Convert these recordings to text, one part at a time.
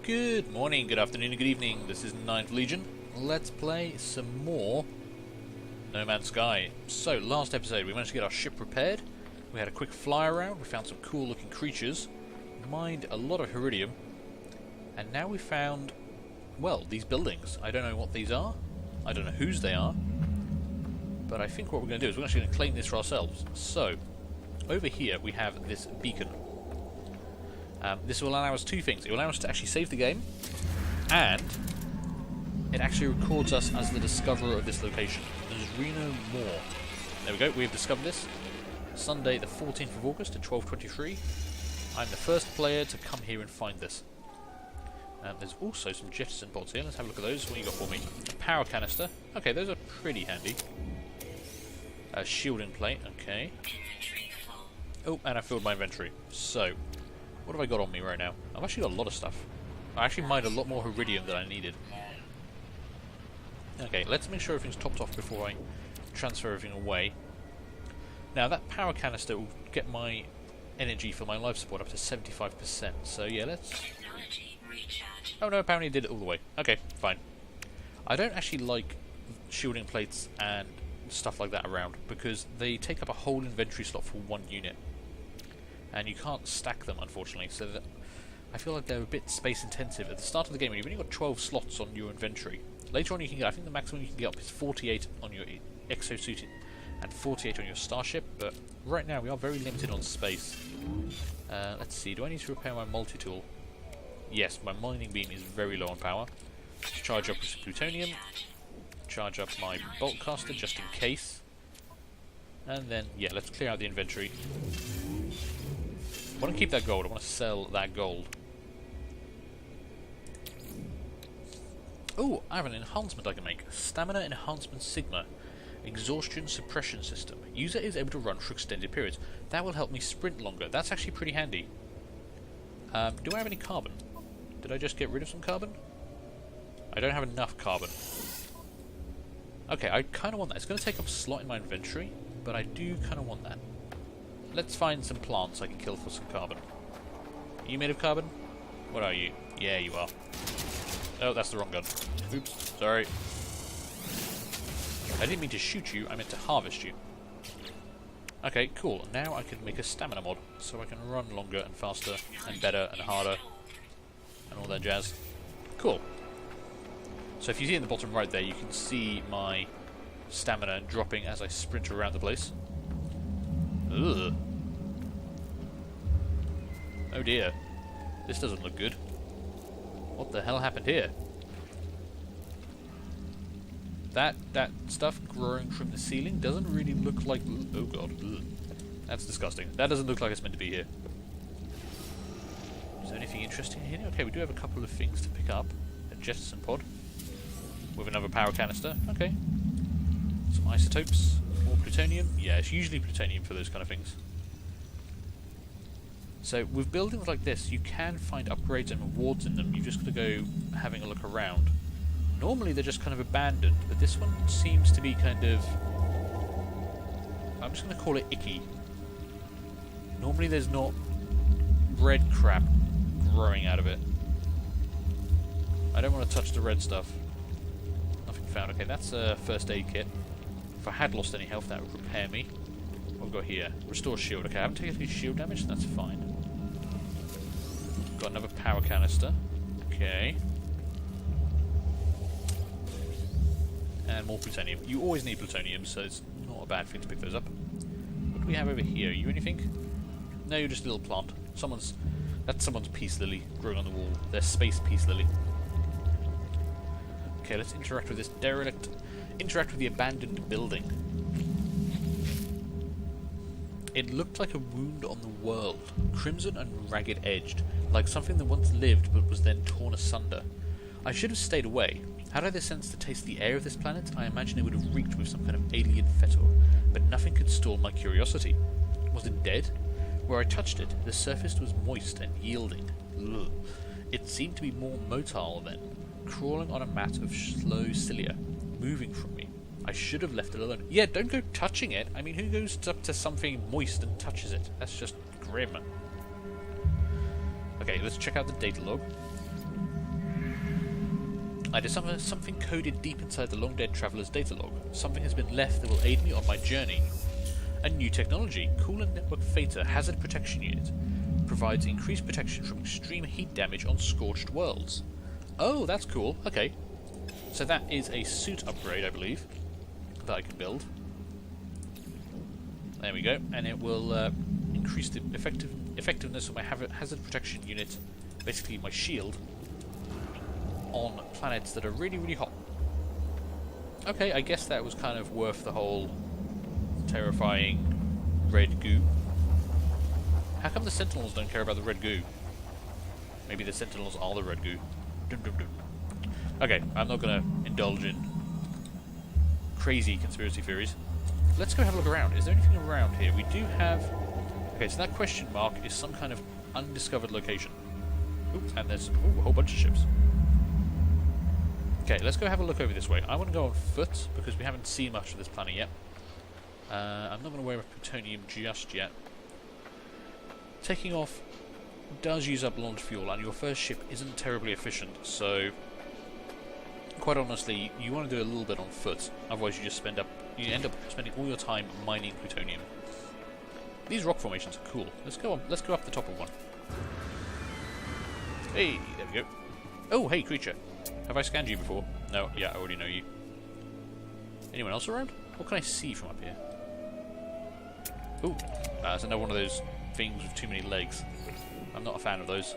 Good morning, good afternoon, and good evening. This is Ninth Legion. Let's play some more No Man's Sky. So, last episode we managed to get our ship repaired. We had a quick fly around, we found some cool looking creatures, mined a lot of Iridium, and now we found, well, these buildings. I don't know what these are, I don't know whose they are, but I think what we're going to do is we're actually going to claim this for ourselves. So, over here we have this beacon. This will allow us two things. It will allow us to actually save the game, and it actually records us as the discoverer of this location. Reno Moor. There we go, we have discovered this. Sunday the 14th of August at 12:23. I'm the first player to come here and find this. There's also some jettison pods here. Let's have a look at those. What you got for me? A power canister. Okay, those are pretty handy. A shielding plate. Okay. Oh, and I filled my inventory. So, what have I got on me right now? I've actually got a lot of stuff. I actually mined a lot more Iridium than I needed. Okay, let's make sure everything's topped off before I transfer everything away. Now, that power canister will get my energy for my life support up to 75%. So yeah, let's... Oh no, apparently it did it all the way. Okay, fine. I don't actually like shielding plates and stuff like that around, because they take up a whole inventory slot for one unit. And you can't stack them, unfortunately, so that I feel like they're a bit space intensive. At the start of the game, you've only got 12 slots on your inventory. Later on you can get, I think the maximum you can get up is 48 on your exosuit and 48 on your starship, but right now we are very limited on space. Let's see, do I need to repair my multi-tool? Yes, my mining beam is very low on power. Let's charge up with some plutonium, charge up my bolt caster just in case, and then, yeah, let's clear out the inventory. I want to keep that gold, I want to sell that gold. Oh, I have an enhancement I can make. Stamina Enhancement Sigma. Exhaustion Suppression System. User is able to run for extended periods. That will help me sprint longer. That's actually pretty handy. Do I have any carbon? Did I just get rid of some carbon? I don't have enough carbon. Okay, I kind of want that. It's going to take up a slot in my inventory, but I do kind of want that. Let's find some plants I can kill for some carbon. Are you made of carbon? What are you? Yeah, you are. Oh, that's the wrong gun. Oops, sorry. I didn't mean to shoot you, I meant to harvest you. Okay, cool. Now I can make a stamina mod, so I can run longer and faster and better and harder and all that jazz. Cool. So if you see in the bottom right there, you can see my stamina dropping as I sprint around the place. Ugh. Oh dear. This doesn't look good. What the hell happened here? That stuff growing from the ceiling doesn't really look like... Oh god. Ugh. That's disgusting. That doesn't look like it's meant to be here. Is there anything interesting here? Okay, we do have a couple of things to pick up. A jettison pod. With another power canister. Okay. Some isotopes. More plutonium. Yeah, it's usually plutonium for those kind of things. So with buildings like this, you can find upgrades and rewards in them. You've just got to go having a look around. Normally they're just kind of abandoned, but this one seems to be kind of... I'm just going to call it icky. Normally there's not red crap growing out of it. I don't want to touch the red stuff. Nothing found. Okay, that's a first aid kit. If I had lost any health, that would repair me. What have we got here? Restore shield. Okay, I haven't taken any shield damage, so that's fine. Got another power canister. Okay. And more plutonium. You always need plutonium, so it's not a bad thing to pick those up. What do we have over here? Are you anything? No, you're just a little plant. That's someone's peace lily growing on the wall. Their space peace lily. Okay, let's interact with this derelict. Interact with the abandoned building. It looked like a wound on the world, crimson and ragged-edged, like something that once lived but was then torn asunder. I should have stayed away. Had I the sense to taste the air of this planet, I imagine it would have reeked with some kind of alien fetor, but nothing could stall my curiosity. Was it dead? Where I touched it, the surface was moist and yielding. Ugh. It seemed to be more motile then, crawling on a mat of slow cilia, moving from me. I should have left it alone. Yeah, don't go touching it. I mean, who goes up to something moist and touches it? That's just grim. Okay, let's check out the data log. I discover something coded deep inside the long-dead traveller's data log. Something has been left that will aid me on my journey. A new technology, Coolant Network Theta Hazard Protection Unit, provides increased protection from extreme heat damage on scorched worlds. Oh, that's cool. Okay. So that is a suit upgrade, I believe, that I can build. There we go. And it will increase the effectiveness of my hazard protection unit, basically my shield, on planets that are really, really hot. Okay, I guess that was kind of worth the whole terrifying red goo. How come the Sentinels don't care about the red goo? Maybe the Sentinels are the red goo. Dum dum dum. Okay, I'm not going to indulge in crazy conspiracy theories. Let's go have a look around. Is there anything around here? We do have... Okay, so that question mark is some kind of undiscovered location. Ooh, and there's a whole bunch of ships. Okay, let's go have a look over this way. I want to go on foot because we haven't seen much of this planet yet. I'm not going to worry about plutonium just yet. Taking off does use up launch fuel, and your first ship isn't terribly efficient, so quite honestly, you want to do a little bit on foot. Otherwise, you end up spending all your time mining plutonium. These rock formations are cool. Let's go up the top of one. Hey, there we go. Oh, hey, creature. Have I scanned you before? No, yeah, I already know you. Anyone else around? What can I see from up here? Ooh, that's another one of those things with too many legs. I'm not a fan of those.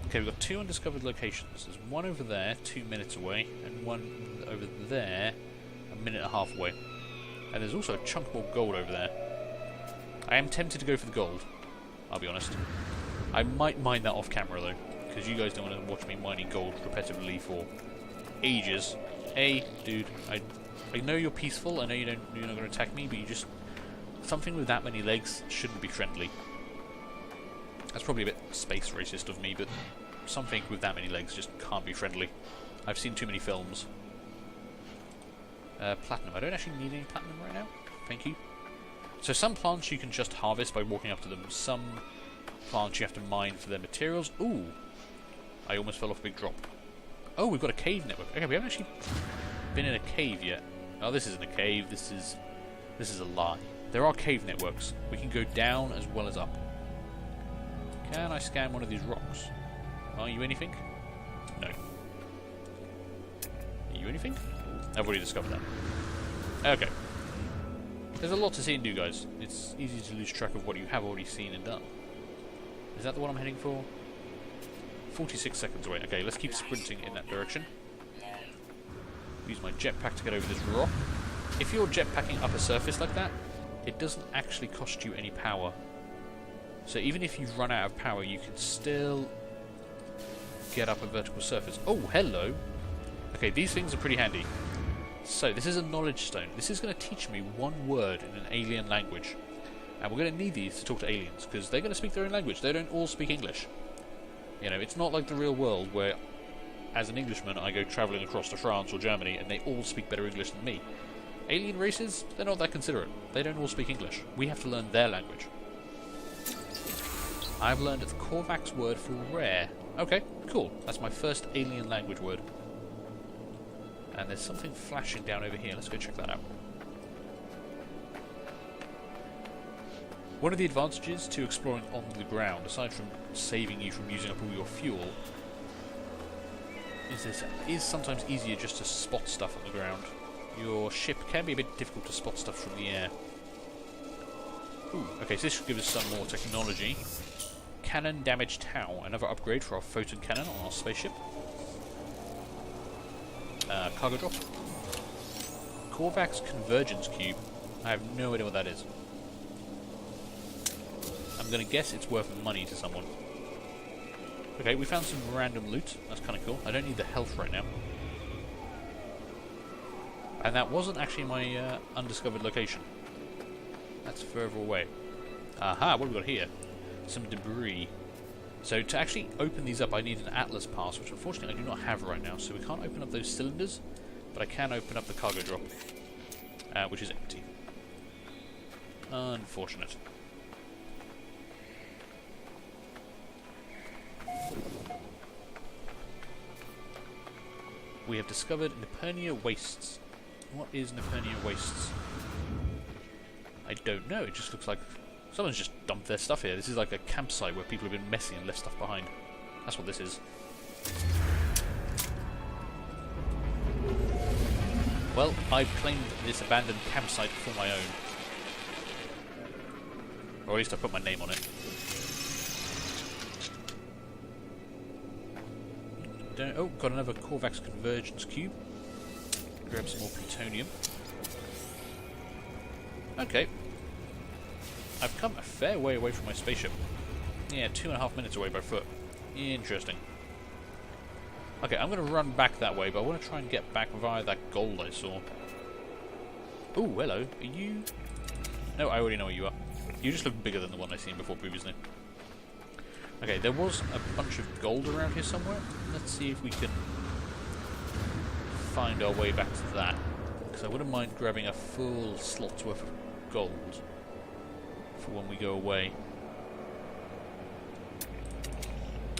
Okay, we've got 2 undiscovered locations. There's one over there, 2 minutes away, and one over there, 1.5 minutes away. And there's also a chunk more gold over there. I am tempted to go for the gold, I'll be honest. I might mine that off camera though, because you guys don't want to watch me mining gold repetitively for ages. Hey, dude, I know you're peaceful, I know you're not going to attack me, but you just... Something with that many legs shouldn't be friendly. That's probably a bit space racist of me, but something with that many legs just can't be friendly. I've seen too many films. Platinum. I don't actually need any platinum right now. Thank you. So some plants you can just harvest by walking up to them. Some plants you have to mine for their materials. Ooh! I almost fell off a big drop. Oh, we've got a cave network. Okay, we haven't actually been in a cave yet. Oh, this isn't a cave. This is a lie. There are cave networks. We can go down as well as up. Can I scan one of these rocks? Are you anything? No. Are you anything? I've already discovered that. Okay. There's a lot to see and do, guys. It's easy to lose track of what you have already seen and done. Is that the one I'm heading for? 46 seconds away. Okay, let's keep sprinting in that direction. Use my jetpack to get over this rock. If you're jetpacking up a surface like that, it doesn't actually cost you any power. So even if you've run out of power, you can still get up a vertical surface. Oh, hello! Okay, these things are pretty handy. So, this is a knowledge stone. This is going to teach me one word in an alien language. And we're going to need these to talk to aliens, because they're going to speak their own language. They don't all speak English. You know, it's not like the real world where, as an Englishman, I go travelling across to France or Germany and they all speak better English than me. Alien races, they're not that considerate. They don't all speak English. We have to learn their language. I've learned the Korvax word for rare. Okay, cool. That's my first alien language word. And there's something flashing down over here. Let's go check that out. One of the advantages to exploring on the ground, aside from saving you from using up all your fuel, is it is sometimes easier just to spot stuff on the ground. Your ship can be a bit difficult to spot stuff from the air. Ooh, okay, so this should give us some more technology. Cannon damage Tau, another upgrade for our photon cannon on our spaceship. Cargo drop. Korvax Convergence Cube. I have no idea what that is. I'm going to guess it's worth money to someone. Okay, we found some random loot. That's kind of cool. I don't need the health right now. And that wasn't actually my undiscovered location. That's further away. Aha, what have we got here? Some debris. So to actually open these up, I need an Atlas pass, which unfortunately I do not have right now. So we can't open up those cylinders, but I can open up the cargo drop, which is empty. Unfortunate. we have discovered Nipernia Wastes. What is Nipernia Wastes? I don't know. It just looks like someone's just dumped their stuff here. This is like a campsite where people have been messy and left stuff behind. That's what this is. Well, I've claimed this abandoned campsite for my own. Or at least I put my name on it. Oh, got another Korvax Convergence Cube. Grab some more plutonium. Okay. I've come a fair way away from my spaceship. Yeah, 2.5 minutes away by foot. Interesting. Okay, I'm going to run back that way, but I want to try and get back via that gold I saw. Ooh, hello. Are you... No, I already know who you are. You just look bigger than the one I've seen before previously. Okay, there was a bunch of gold around here somewhere. Let's see if we can find our way back to that. Because I wouldn't mind grabbing a full slot's worth of gold for when we go away.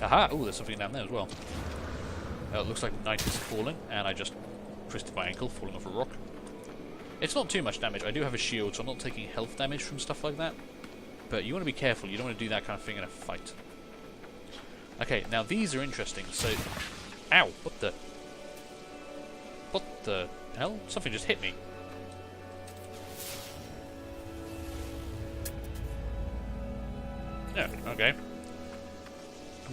Aha! Oh, there's something down there as well. It looks like night is falling, and I just twisted my ankle falling off a rock. It's not too much damage. I do have a shield, so I'm not taking health damage from stuff like that. But you want to be careful. You don't want to do that kind of thing in a fight. Okay, now these are interesting. So, ow! What the? What the hell? Something just hit me. Oh, okay.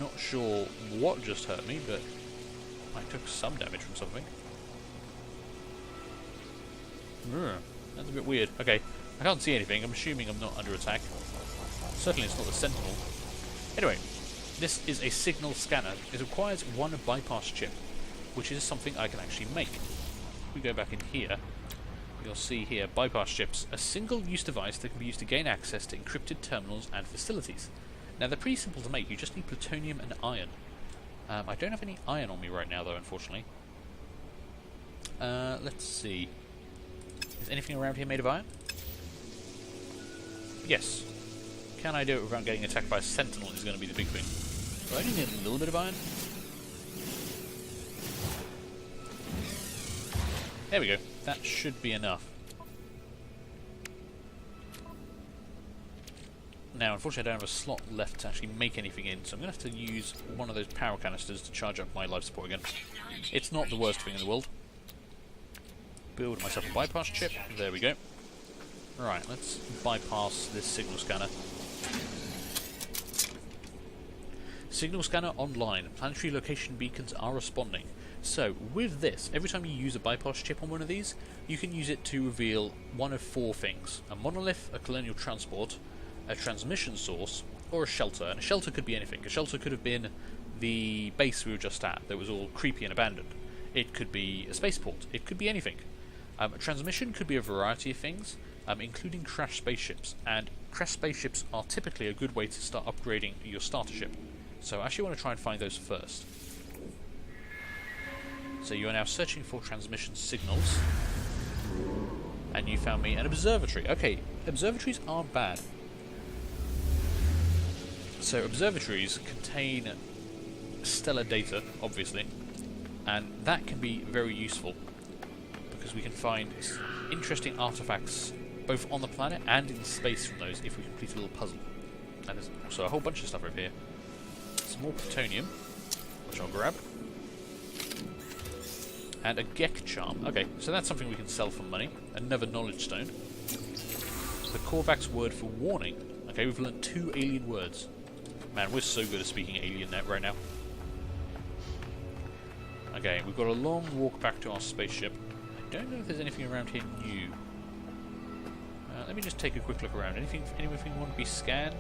Not sure what just hurt me, but I took some damage from something. That's a bit weird. Okay, I can't see anything. I'm assuming I'm not under attack. Certainly it's not the Sentinel. Anyway, this is a signal scanner. It requires one bypass chip, which is something I can actually make. If we go back in here, you'll see here, bypass chips, a single-use device that can be used to gain access to encrypted terminals and facilities. Now, they're pretty simple to make. You just need plutonium and iron. I don't have any iron on me right now, though, unfortunately. Let's see. Is anything around here made of iron? Yes. Can I do it without getting attacked by a Sentinel is going to be the big thing. Do I only need a little bit of iron? There we go. That should be enough. Now, unfortunately, I don't have a slot left to actually make anything in, so I'm going to have to use one of those power canisters to charge up my life support again. It's not the worst thing in the world. Build myself a bypass chip. There we go. Right, let's bypass this signal scanner. Signal scanner online. Planetary location beacons are responding. So, with this, every time you use a bypass chip on one of these, you can use it to reveal one of 4 things. A monolith, a colonial transport, a transmission source, or a shelter. And a shelter could be anything. A shelter could have been the base we were just at that was all creepy and abandoned. It could be a spaceport. It could be anything. A transmission could be a variety of things, including crashed spaceships. And crashed spaceships are typically a good way to start upgrading your starter ship. So I actually want to try and find those first. So you are now searching for transmission signals. And you found me an observatory. Okay, observatories aren't bad. So observatories contain stellar data, obviously, and that can be very useful because we can find interesting artifacts both on the planet and in space from those if we complete a little puzzle. And there's also a whole bunch of stuff over here. Some more plutonium, which I'll grab. And a Gek charm. Okay, so that's something we can sell for money. Another knowledge stone. The Korvax word for warning. Okay, we've learnt 2 alien words. Man, we're so good at speaking alien right now. Okay, we've got a long walk back to our spaceship. I don't know if there's anything around here new. Let me just take a quick look around. Anything want to be scanned?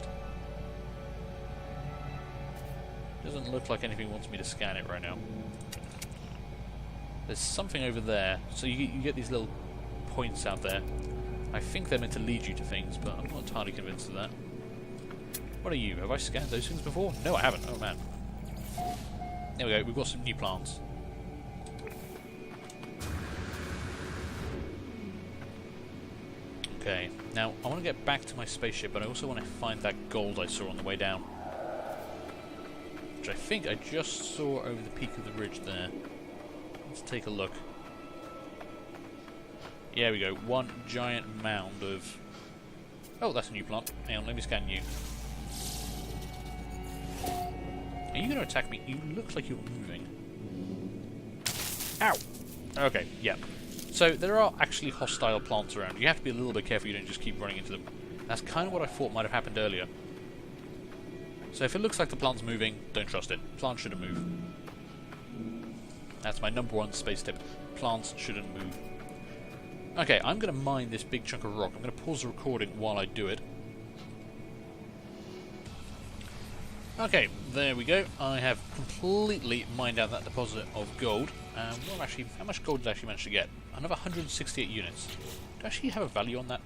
Doesn't look like anything wants me to scan it right now. There's something over there. So you get these little points out there. I think they're meant to lead you to things, but I'm not entirely convinced of that. What are you? Have I scanned those things before? No, I haven't. Oh, man. There we go. We've got some new plants. Okay. Now, I want to get back to my spaceship, but I also want to find that gold I saw on the way down. Which I think I just saw over the peak of the ridge there. Let's take a look. Yeah, we go. One giant mound of... Oh, that's a new plant. Hang on, let me scan you. Are you going to attack me? You look like you're moving. Ow! Okay, yeah. So there are actually hostile plants around. You have to be a little bit careful you don't just keep running into them. That's kind of what I thought might have happened earlier. So if it looks like the plant's moving, don't trust it. Plants shouldn't move. That's my #1 space tip. Plants shouldn't move. Okay, I'm going to mine this big chunk of rock. I'm going to pause the recording while I do it. Okay, there we go. I have completely mined out that deposit of gold. Well, actually, how much gold did I actually manage to get? Another 168 units. Do I actually have a value on that?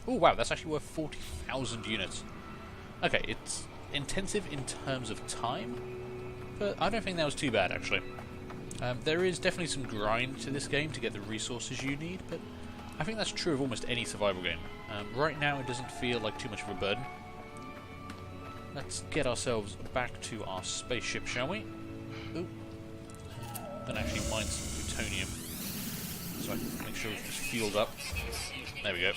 Oh, wow, that's actually worth 40,000 units. Okay, it's intensive in terms of time, but I don't think that was too bad, actually. There is definitely some grind to this game to get the resources you need, but I think that's true of almost any survival game. Right now, it doesn't feel like too much of a burden. Let's get ourselves back to our spaceship, shall we? Ooh. Then actually mine some plutonium, so I can make sure it's just fueled up. There we go.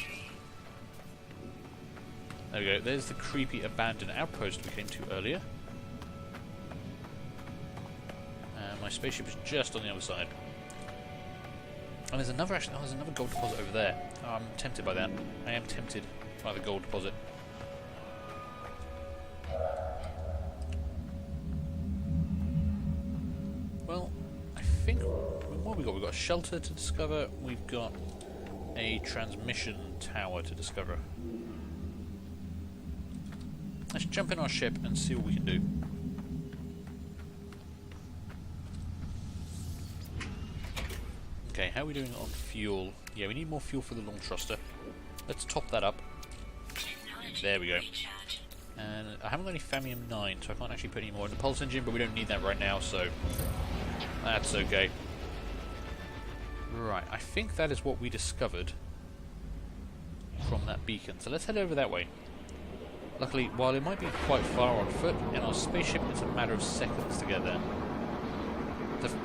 There we go. There's the creepy abandoned outpost we came to earlier. My spaceship is just on the other side. And there's another there's another gold deposit over there. Oh, I'm tempted by that. I am tempted by the gold deposit. Well, I think what have we got? We've got a shelter to discover. We've got a transmission tower to discover. Let's jump in our ship and see what we can do. Okay, how are we doing on fuel? Yeah, we need more fuel for the long thruster. Let's top that up. There we go. And I haven't got any Famium 9, so I can't actually put any more in the pulse engine, but we don't need that right now, so that's okay. Right, I think that is what we discovered from that beacon. So let's head over that way. Luckily, while it might be quite far on foot, in our spaceship it's a matter of seconds to get there.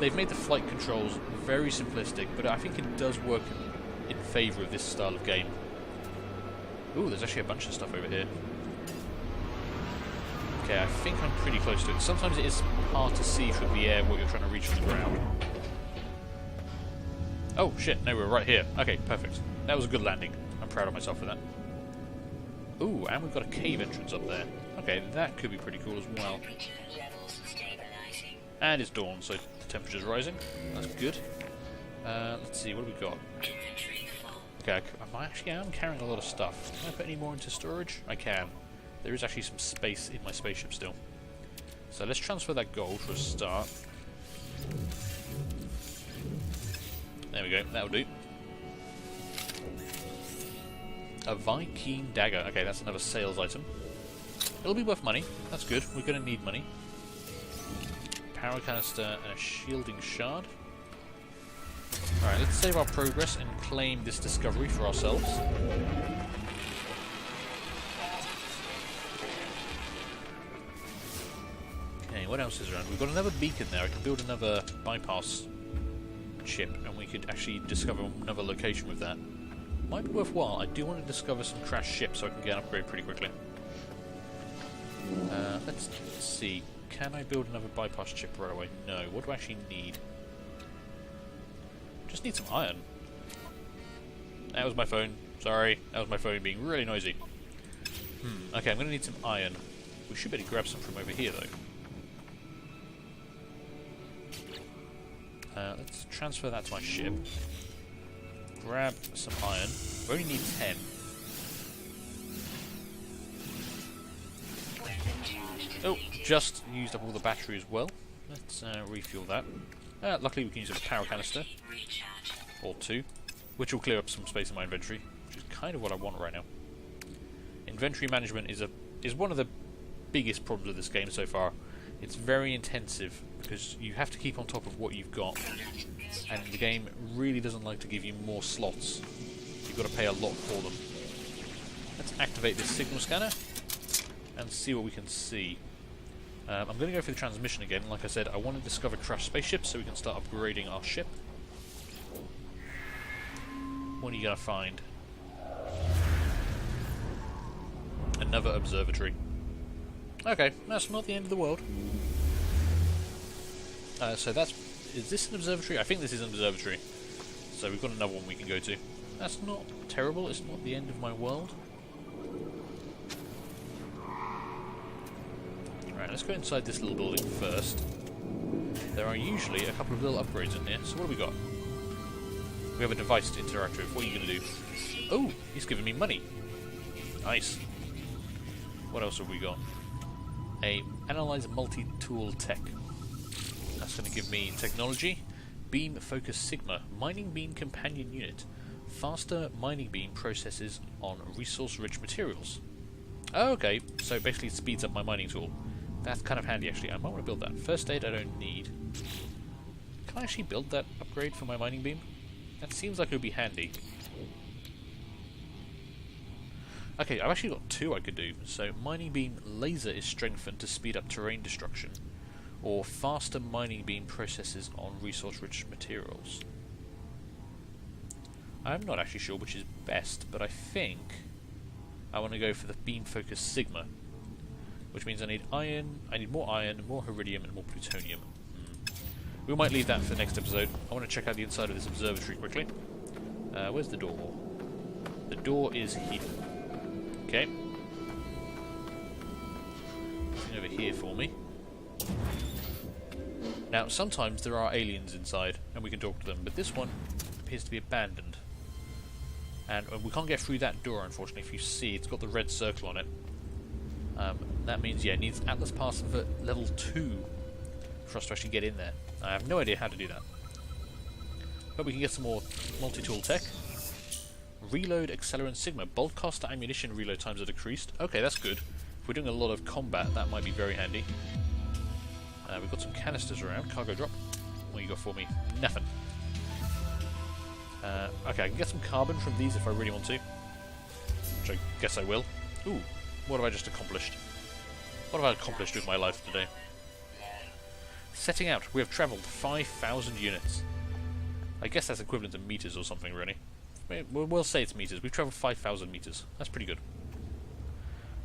They've made the flight controls very simplistic, but I think it does work in favour of this style of game. Ooh, there's actually a bunch of stuff over here. Okay, I think I'm pretty close to it. Sometimes it is hard to see from the air what you're trying to reach from the ground. Oh shit, no, we're right here. Okay, perfect. That was a good landing. I'm proud of myself for that. Ooh, and we've got a cave entrance up there. Okay, that could be pretty cool as well. And it's dawn, so the temperature's rising. That's good. Let's see, what have we got? Okay, I am carrying a lot of stuff. Can I put any more into storage? I can. There is actually some space in my spaceship still. So let's transfer that gold for a start. There we go, that'll do. A Viking dagger. Okay, that's another sales item. It'll be worth money. That's good. We're going to need money. Power canister and a shielding shard. Alright, let's save our progress and claim this discovery for ourselves. Okay, what else is around? We've got another beacon there. I can build another bypass chip and we could actually discover another location with that. Might be worthwhile. I do want to discover some crashed ships so I can get an upgrade pretty quickly. Let's see. Can I build another bypass chip right away? No. What do I actually need? Just need some iron. That was my phone. Sorry. That was my phone being really noisy. Okay, I'm going to need some iron. We should be able to grab some from over here, though. Let's transfer that to my ship. Grab some iron. We only need 10. Oh, just used up all the battery as well. Let's refuel that. Luckily we can use a power canister. Or 2. Which will clear up some space in my inventory. Which is kind of what I want right now. Inventory management is one of the biggest problems of this game so far. It's very intensive because you have to keep on top of what you've got. And the game really doesn't like to give you more slots. You've got to pay a lot for them. Let's activate this signal scanner and see what we can see. I'm going to go for the transmission again. Like I said, I want to discover crashed spaceships so we can start upgrading our ship. What are you going to find? Another observatory. Okay, that's not the end of the world. So that's... Is this an observatory? I think this is an observatory. So we've got another one we can go to. That's not terrible, it's not the end of my world. Right, let's go inside this little building first. There are usually a couple of little upgrades in here, so what have we got? We have a device to interact with. What are you going to do? Oh, he's giving me money. Nice. What else have we got? A Analyze Multi-Tool Tech. That's going to give me technology. Beam Focus Sigma. Mining Beam Companion Unit. Faster mining beam processes on resource-rich materials. Oh, okay, so basically it speeds up my mining tool. That's kind of handy actually. I might want to build that. First aid I don't need. Can I actually build that upgrade for my mining beam? That seems like it would be handy. Okay, I've actually got two I could do. So mining beam laser is strengthened to speed up terrain destruction, or faster mining beam processes on resource-rich materials. I'm not actually sure which is best, but I think I want to go for the beam focus Sigma, which means I need iron, I need more iron, more iridium, and more plutonium. We might leave that for the next episode. I want to check out the inside of this observatory quickly. Where's the door? The door is here. Okay. Nothing over here for me. Now, sometimes there are aliens inside, and we can talk to them, but this one appears to be abandoned. And we can't get through that door, unfortunately. If you see, it's got the red circle on it. That means, yeah, it needs Atlas Pass for level 2 for us to actually get in there. I have no idea how to do that. But we can get some more multi-tool tech. Reload Accelerant Sigma. Bolt caster ammunition reload times are decreased. Okay, that's good. If we're doing a lot of combat, that might be very handy. We've got some canisters around. Cargo drop. What you got for me? Nothing. Okay, I can get some carbon from these if I really want to. Which I guess I will. Ooh, what have I just accomplished? What have I accomplished with my life today? Setting out. We have travelled 5,000 units. I guess that's equivalent to meters or something, really. We'll say it's meters. We've travelled 5,000 meters. That's pretty good.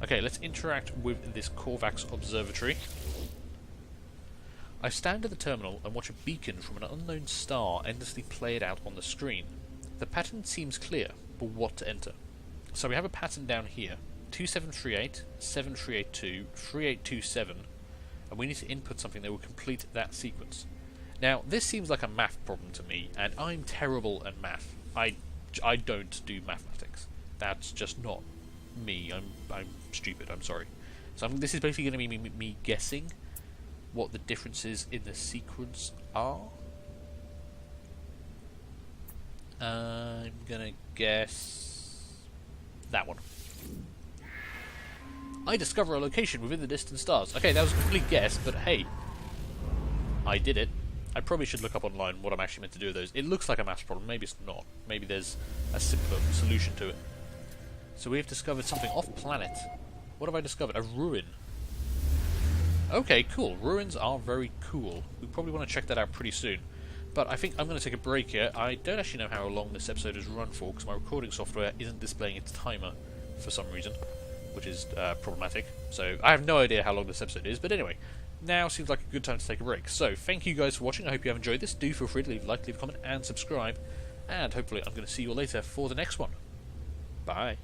Okay, let's interact with this Korvax observatory. I stand at the terminal and watch a beacon from an unknown star endlessly played out on the screen. The pattern seems clear, but what to enter? So we have a pattern down here. 2738, 7382, 3827, and we need to input something that will complete that sequence. Now, this seems like a math problem to me, and I'm terrible at math. I don't do mathematics. That's just not me. I'm stupid, I'm sorry. So this is basically going to be me guessing what the differences in the sequence are. I'm gonna guess that one. I discover a location within the distant stars. Okay, that was a complete guess, but hey, I did it. I probably should look up online what I'm actually meant to do with those. It looks like a maths problem, maybe it's not. Maybe there's a simpler solution to it. So we have discovered something off-planet. What have I discovered? A ruin. Okay, cool. Ruins are very cool. We probably want to check that out pretty soon. But I think I'm going to take a break here. I don't actually know how long this episode has run for, because my recording software isn't displaying its timer for some reason, which is problematic. So I have no idea how long this episode is, but anyway, now seems like a good time to take a break. So thank you guys for watching. I hope you have enjoyed this. Do feel free to leave a like, leave a comment, and subscribe. And hopefully I'm going to see you all later for the next one. Bye.